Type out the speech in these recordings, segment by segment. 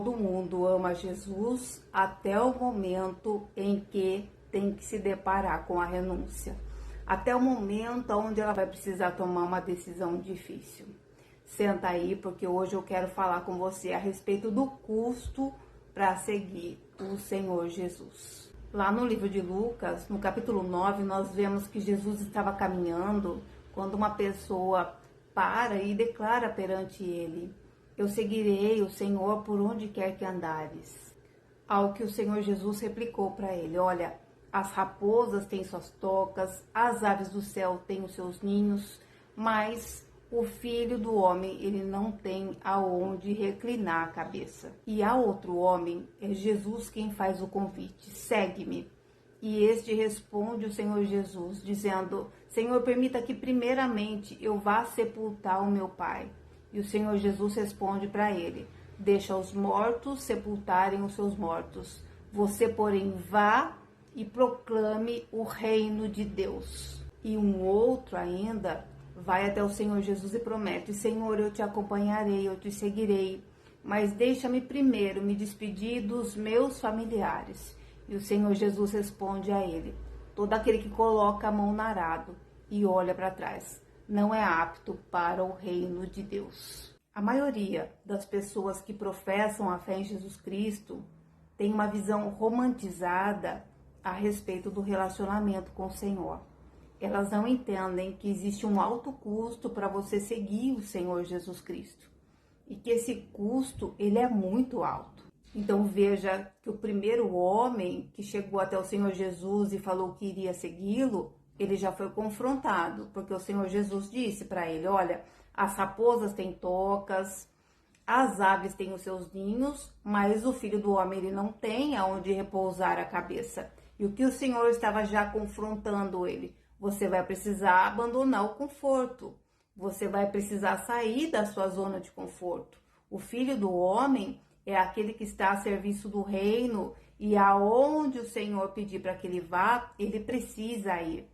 Todo mundo ama Jesus até o momento em que tem que se deparar com a renúncia. Até o momento onde ela vai precisar tomar uma decisão difícil. Senta aí, porque hoje eu quero falar com você a respeito do custo para seguir o Senhor Jesus. Lá no livro de Lucas, no capítulo 9, nós vemos que Jesus estava caminhando quando uma pessoa para e declara perante ele: eu seguirei o Senhor por onde quer que andares. Ao que o Senhor Jesus replicou para ele: olha, as raposas têm suas tocas, as aves do céu têm os seus ninhos, mas o Filho do Homem, ele não tem aonde reclinar a cabeça. E há outro homem, é Jesus quem faz o convite: segue-me. E este responde o Senhor Jesus, dizendo: Senhor, permita que primeiramente eu vá sepultar o meu Pai. E o Senhor Jesus responde para ele: deixa os mortos sepultarem os seus mortos. Você, porém, vá e proclame o reino de Deus. E um outro ainda vai até o Senhor Jesus e promete: Senhor, eu te acompanharei, eu te seguirei, mas deixa-me primeiro me despedir dos meus familiares. E o Senhor Jesus responde a ele: todo aquele que coloca a mão no arado e olha para trás não é apto para o reino de Deus. A maioria das pessoas que professam a fé em Jesus Cristo tem uma visão romantizada a respeito do relacionamento com o Senhor. Elas não entendem que existe um alto custo para você seguir o Senhor Jesus Cristo e que esse custo ele é muito alto. Então veja que o primeiro homem que chegou até o Senhor Jesus e falou que iria segui-lo, ele já foi confrontado, porque o Senhor Jesus disse para ele: olha, as raposas têm tocas, as aves têm os seus ninhos, mas o Filho do Homem ele não tem aonde repousar a cabeça. E o que o Senhor estava já confrontando ele: você vai precisar abandonar o conforto, você vai precisar sair da sua zona de conforto. O Filho do Homem é aquele que está a serviço do reino, e aonde o Senhor pedir para que ele vá, ele precisa ir.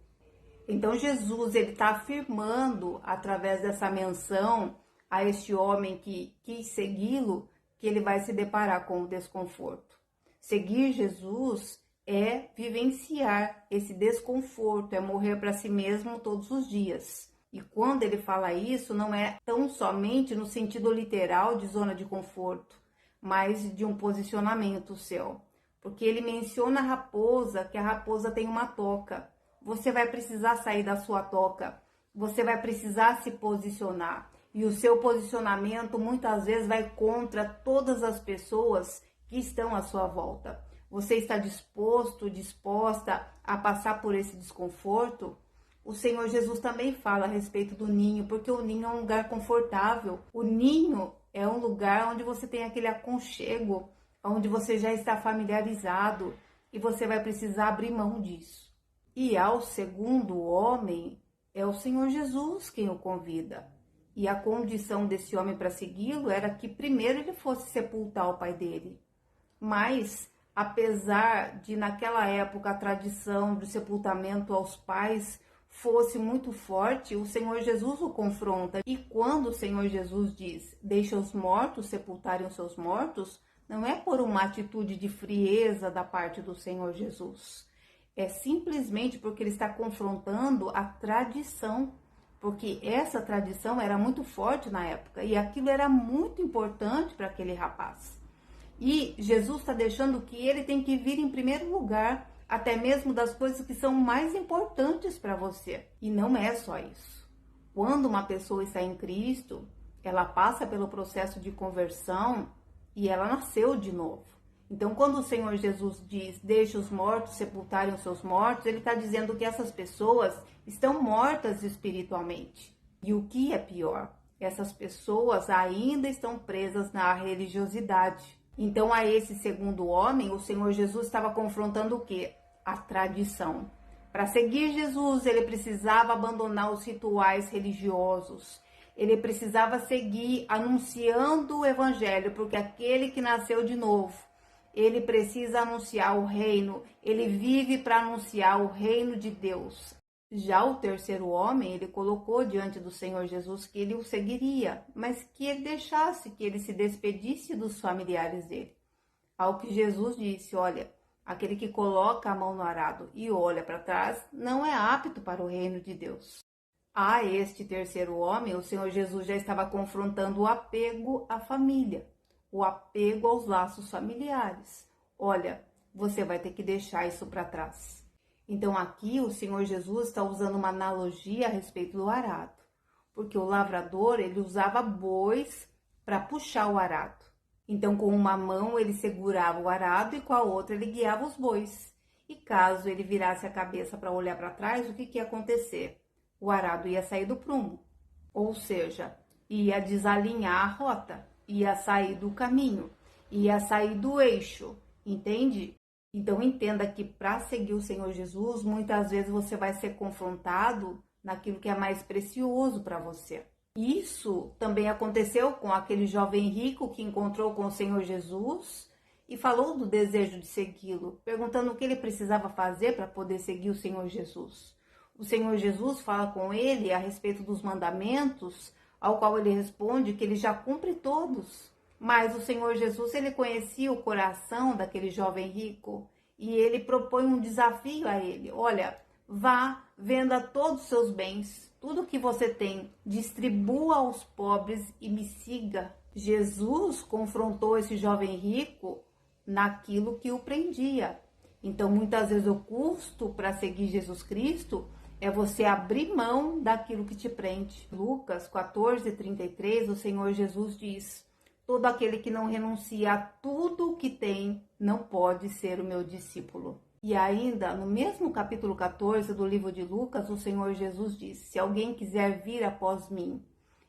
Então Jesus ele está afirmando através dessa menção a este homem que quis segui-lo, que ele vai se deparar com o desconforto. Seguir Jesus é vivenciar esse desconforto, é morrer para si mesmo todos os dias. E quando ele fala isso, não é tão somente no sentido literal de zona de conforto, mas de um posicionamento seu. Porque ele menciona a raposa, que a raposa tem uma toca. Você vai precisar sair da sua toca, você vai precisar se posicionar. E o seu posicionamento muitas vezes vai contra todas as pessoas que estão à sua volta. Você está disposto, disposta a passar por esse desconforto? O Senhor Jesus também fala a respeito do ninho, porque o ninho é um lugar confortável. O ninho é um lugar onde você tem aquele aconchego, onde você já está familiarizado e você vai precisar abrir mão disso. E ao segundo homem, é o Senhor Jesus quem o convida. E a condição desse homem para segui-lo era que primeiro ele fosse sepultar o pai dele. Mas, apesar de naquela época a tradição do sepultamento aos pais fosse muito forte, o Senhor Jesus o confronta. E quando o Senhor Jesus diz: deixa os mortos sepultarem os seus mortos, não é por uma atitude de frieza da parte do Senhor Jesus. É simplesmente porque ele está confrontando a tradição, porque essa tradição era muito forte na época e aquilo era muito importante para aquele rapaz. E Jesus está deixando que ele tem que vir em primeiro lugar, até mesmo das coisas que são mais importantes para você. E não é só isso. Quando uma pessoa está em Cristo, ela passa pelo processo de conversão e ela nasceu de novo. Então, quando o Senhor Jesus diz: deixa os mortos sepultarem os seus mortos, ele está dizendo que essas pessoas estão mortas espiritualmente. E o que é pior? Essas pessoas ainda estão presas na religiosidade. Então, a esse segundo homem, o Senhor Jesus estava confrontando o quê? A tradição. Para seguir Jesus, ele precisava abandonar os rituais religiosos. Ele precisava seguir anunciando o evangelho, porque aquele que nasceu de novo, ele precisa anunciar o reino, ele vive para anunciar o reino de Deus. Já o terceiro homem, ele colocou diante do Senhor Jesus que ele o seguiria, mas que ele deixasse que ele se despedisse dos familiares dele. Ao que Jesus disse: olha, aquele que coloca a mão no arado e olha para trás não é apto para o reino de Deus. A este terceiro homem, o Senhor Jesus já estava confrontando o apego à família, o apego aos laços familiares. Olha, você vai ter que deixar isso para trás. Então aqui o Senhor Jesus está usando uma analogia a respeito do arado, porque o lavrador ele usava bois para puxar o arado. Então com uma mão ele segurava o arado e com a outra ele guiava os bois. E caso ele virasse a cabeça para olhar para trás, o que ia acontecer? O arado ia sair do prumo, ou seja, ia desalinhar a rota, ia sair do caminho, ia sair do eixo, entende? Então entenda que para seguir o Senhor Jesus, muitas vezes você vai ser confrontado naquilo que é mais precioso para você. Isso também aconteceu com aquele jovem rico que encontrou com o Senhor Jesus e falou do desejo de segui-lo, perguntando o que ele precisava fazer para poder seguir o Senhor Jesus. O Senhor Jesus fala com ele a respeito dos mandamentos, ao qual ele responde que ele já cumpre todos. Mas o Senhor Jesus, ele conhecia o coração daquele jovem rico e ele propõe um desafio a ele. Olha, vá, venda todos os seus bens, tudo que você tem, distribua aos pobres e me siga. Jesus confrontou esse jovem rico naquilo que o prendia. Então, muitas vezes o custo para seguir Jesus Cristo é você abrir mão daquilo que te prende. Lucas 14:33, o Senhor Jesus diz: todo aquele que não renuncia a tudo o que tem, não pode ser o meu discípulo. E ainda, no mesmo capítulo 14 do livro de Lucas, o Senhor Jesus diz: se alguém quiser vir após mim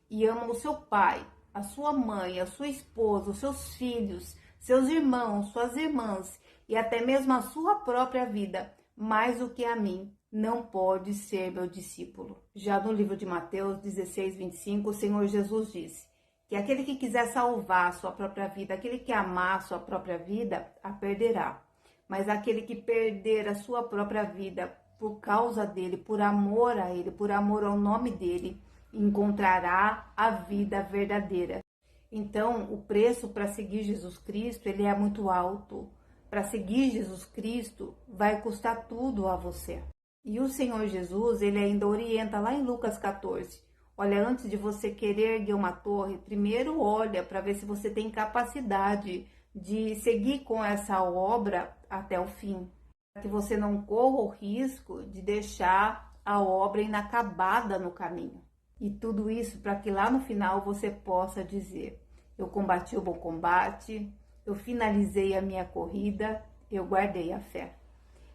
e ama o seu pai, a sua mãe, a sua esposa, os seus filhos, seus irmãos, suas irmãs e até mesmo a sua própria vida, mais do que a mim, não pode ser meu discípulo. Já no livro de Mateus 16:25, o Senhor Jesus disse que aquele que quiser salvar a sua própria vida, aquele que amar a sua própria vida, a perderá. Mas aquele que perder a sua própria vida por causa dele, por amor a ele, por amor ao nome dele, encontrará a vida verdadeira. Então, o preço para seguir Jesus Cristo, ele é muito alto. Para seguir Jesus Cristo, vai custar tudo a você. E o Senhor Jesus, ele ainda orienta lá em Lucas 14. Olha, antes de você querer erguer uma torre, primeiro olha para ver se você tem capacidade de seguir com essa obra até o fim. Para que você não corra o risco de deixar a obra inacabada no caminho. E tudo isso para que lá no final você possa dizer: eu combati o bom combate, eu finalizei a minha corrida, eu guardei a fé.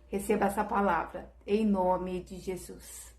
Receba essa palavra, em nome de Jesus.